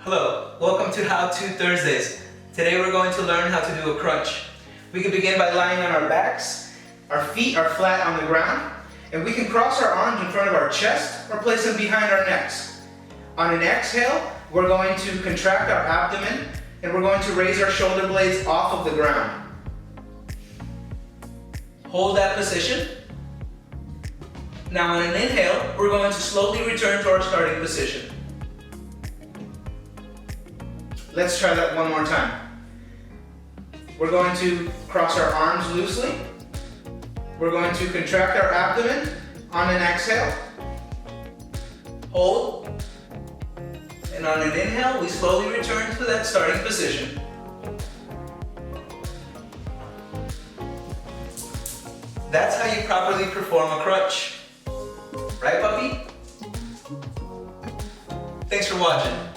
Hello, welcome to How To Thursdays. Today we're going to learn how to do a crunch. We can begin by lying on our backs, our feet are flat on the ground, and we can cross our arms in front of our chest or place them behind our necks. On an exhale, we're going to contract our abdomen and we're going to raise our shoulder blades off of the ground. Hold that position. Now on an inhale, we're going to slowly return to our starting position. Let's try that one more time. We're going to cross our arms loosely. We're going to contract our abdomen on an exhale. Hold. And on an inhale, we slowly return to that starting position. That's how you properly perform a crunch. Right, puppy? Thanks for watching.